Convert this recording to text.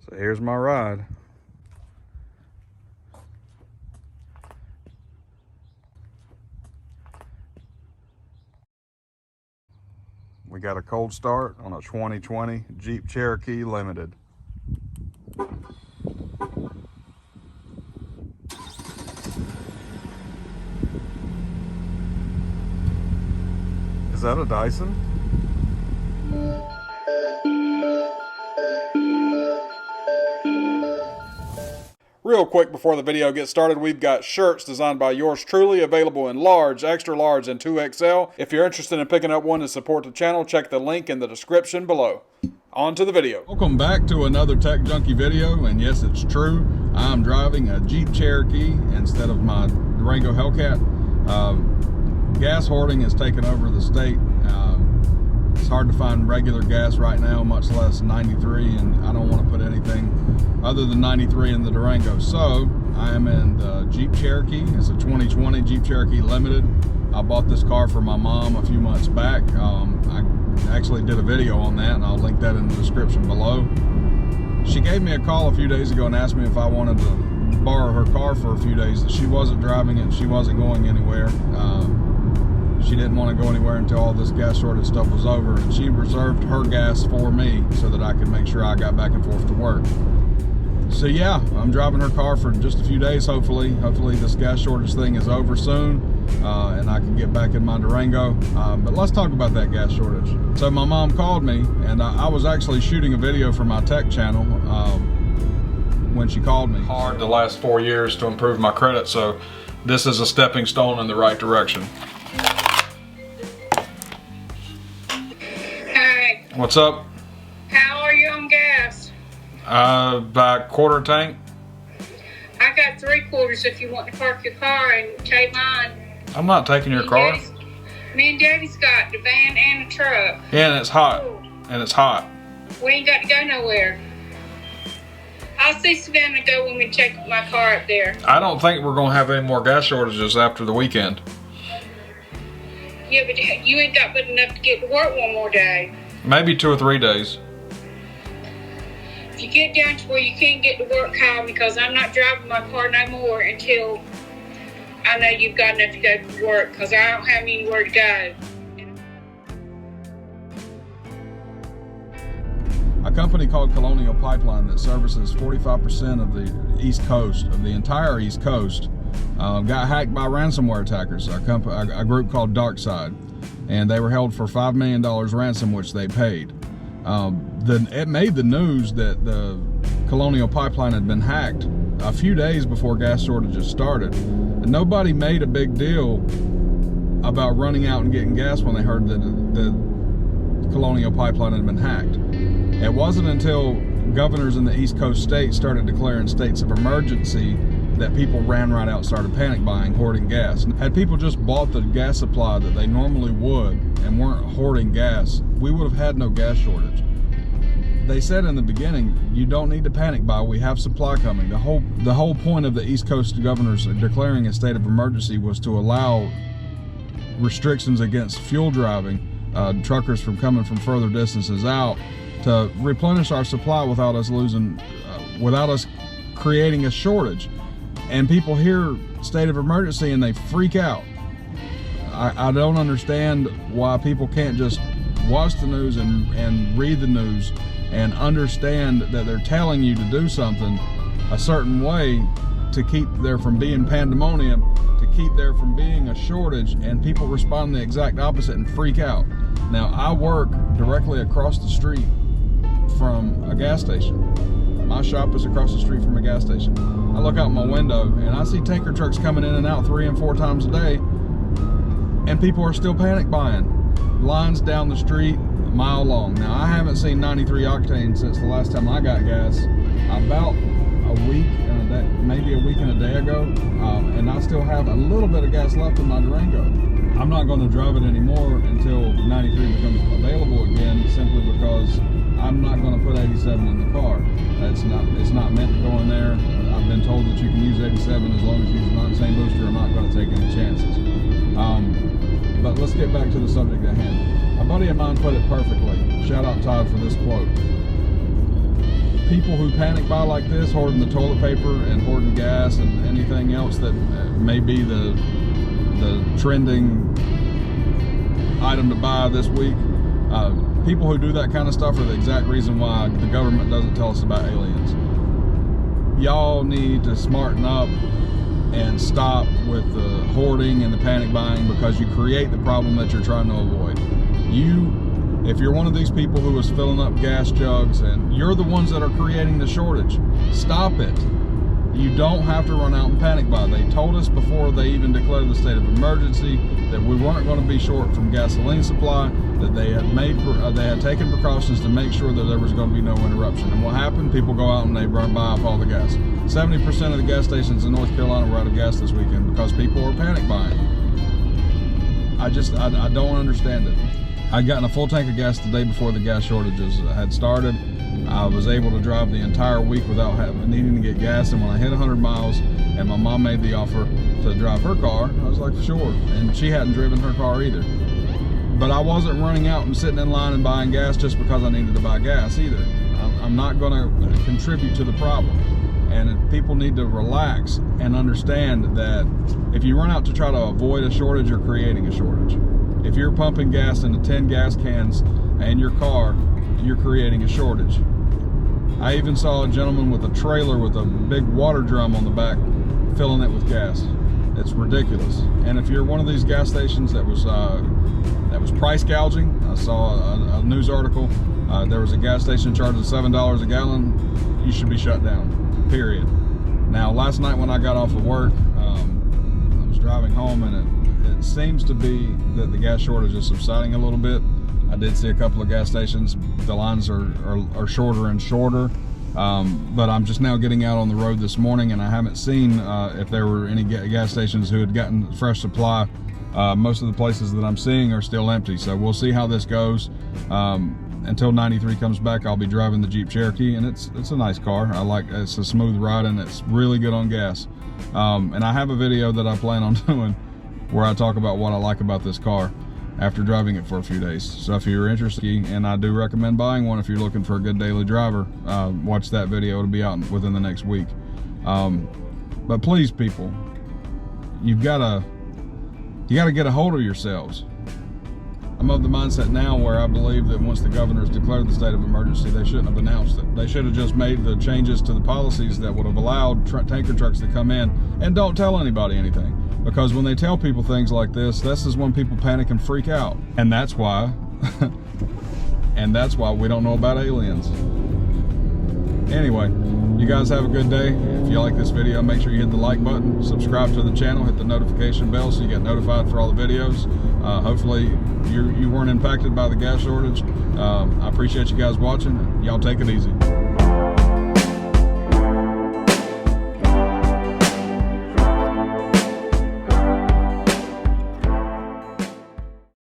So here's my ride. We got a cold start on a 2020 Jeep Cherokee Limited. Is that a Dyson? Real quick before the video gets started, we've got shirts designed by yours truly, available in large, extra large, and 2XL. If you're interested in picking up one to support the channel, check the link in the description below. On to the video. Welcome back to another Tech Junkie video, and yes, it's true. I'm driving a Jeep Cherokee instead of my Durango Hellcat. Gas hoarding has taken over the state. It's hard to find regular gas right now, much less 93, and I don't want to put anything other than 93 in the Durango. So I am in the Jeep Cherokee. It's a 2020 Jeep Cherokee Limited. I bought this car for my mom a few months back. I actually did a video on that, and I'll link that in the description below. She gave me a call a few days ago and asked me if I wanted to borrow her car for a few days. She wasn't driving it, she wasn't going anywhere. She didn't want to go anywhere until all this gas shortage stuff was over, and she reserved her gas for me so that I could make sure I got back and forth to work. So yeah, I'm driving her car for just a few days, hopefully. Hopefully this gas shortage thing is over soon, and I can get back in my Durango. But let's talk about that gas shortage. So my mom called me, and I was actually shooting a video for my tech channel when she called me. Hard the last 4 years to improve my credit, so this is a stepping stone in the right direction. What's up? How are you on gas? About quarter tank. I got 3/4 if you want to park your car and take mine. I'm not taking your car. Me and Daddy's got the van and the truck. Yeah, and it's hot. Ooh. And it's hot. We ain't got to go nowhere. I'll see Savannah go when we check my car up there. I don't think we're going to have any more gas shortages after the weekend. Yeah, but you ain't got but enough to get to work one more day. Maybe 2 or 3 days. If you get down to where you can't get to work, call me, because I'm not driving my car no more until I know you've got enough to go to work, because I don't have anywhere to go. A company called Colonial Pipeline that services 45% of the East Coast, of the entire East Coast, got hacked by ransomware attackers, a group called Darkside. And they were held for $5 million ransom, which they paid. It made the news that the Colonial Pipeline had been hacked a few days before gas shortages started. And nobody made a big deal about running out and getting gas when they heard that the Colonial Pipeline had been hacked. It wasn't until governors in the East Coast states started declaring states of emergency that people ran right out and started panic buying, hoarding gas. Had people just bought the gas supply that they normally would and weren't hoarding gas, we would have had no gas shortage. They said in the beginning, you don't need to panic buy, we have supply coming. The whole point of the East Coast governors declaring a state of emergency was to allow restrictions against fuel driving, truckers from coming from further distances out, to replenish our supply without us creating a shortage. And people hear state of emergency and they freak out. I don't understand why people can't just watch the news and read the news and understand that they're telling you to do something a certain way to keep there from being pandemonium, to keep there from being a shortage, and people respond the exact opposite and freak out. Now, I work directly across the street from a gas station. My shop is across the street from a gas station. I look out my window and I see tanker trucks coming in and out 3 and 4 times a day, and people are still panic buying. Lines down the street, a mile long. Now, I haven't seen 93 octane since the last time I got gas, about a week and a day, maybe a week and a day ago, and I still have a little bit of gas left in my Durango. I'm not going to drive it anymore until 93 becomes available again, simply because I'm not going to put 87 in the car. It's not meant to go in there. I've been told that you can use 87 as long as you use an octane booster. I'm not going to take any chances. But let's get back to the subject at hand. A buddy of mine put it perfectly. Shout out Todd for this quote. people who panic buy like this, hoarding the toilet paper and hoarding gas and anything else that may be the trending item to buy this week, people who do that kind of stuff are the exact reason why the government doesn't tell us about aliens. Y'all need to smarten up and stop with the hoarding and the panic buying, because you create the problem that you're trying to avoid. If you're one of these people who is filling up gas jugs, and you're the ones that are creating the shortage, stop it. You don't have to run out and panic buy. They told us before they even declared the state of emergency that we weren't going to be short from gasoline supply, that they had taken precautions to make sure that there was going to be no interruption. And what happened? People go out and they buy up all the gas. 70% of the gas stations in North Carolina were out of gas this weekend because people were panic buying. I don't understand it. I'd gotten a full tank of gas the day before the gas shortages had started. I was able to drive the entire week without needing to get gas, and when I hit 100 miles and my mom made the offer to drive her car, I was like, sure. And she hadn't driven her car either. But I wasn't running out and sitting in line and buying gas just because I needed to buy gas either. I'm not going to contribute to the problem. And people need to relax and understand that if you run out to try to avoid a shortage, you're creating a shortage. If you're pumping gas into 10 gas cans in your car, you're creating a shortage. I even saw a gentleman with a trailer with a big water drum on the back filling it with gas. It's ridiculous. And if you're one of these gas stations that was price gouging, I saw a news article, there was a gas station charging $7 a gallon, you should be shut down, period. Now, last night when I got off of work, I was driving home, and it seems to be that the gas shortage is subsiding a little bit. I did see a couple of gas stations, the lines are shorter and shorter, but I'm just now getting out on the road this morning, and I haven't seen if there were any gas stations who had gotten fresh supply. Most of the places that I'm seeing are still empty, so we'll see how this goes. Until 93 comes back, I'll be driving the Jeep Cherokee, and it's a nice car. It's a smooth ride, and it's really good on gas. And I have a video that I plan on doing where I talk about what I like about this car after driving it for a few days. So if you're interested, and I do recommend buying one if you're looking for a good daily driver, watch that video. It'll be out within the next week. But please, people, you gotta get a hold of yourselves. I'm of the mindset now where I believe that once the governor's declared the state of emergency, they shouldn't have announced it. They should have just made the changes to the policies that would have allowed tanker trucks to come in, and don't tell anybody anything. Because when they tell people things like this is when people panic and freak out. And that's why, we don't know about aliens. Anyway, you guys have a good day. If you like this video, make sure you hit the like button, subscribe to the channel, hit the notification bell so you get notified for all the videos. Hopefully you weren't impacted by the gas shortage. I appreciate you guys watching. Y'all take it easy.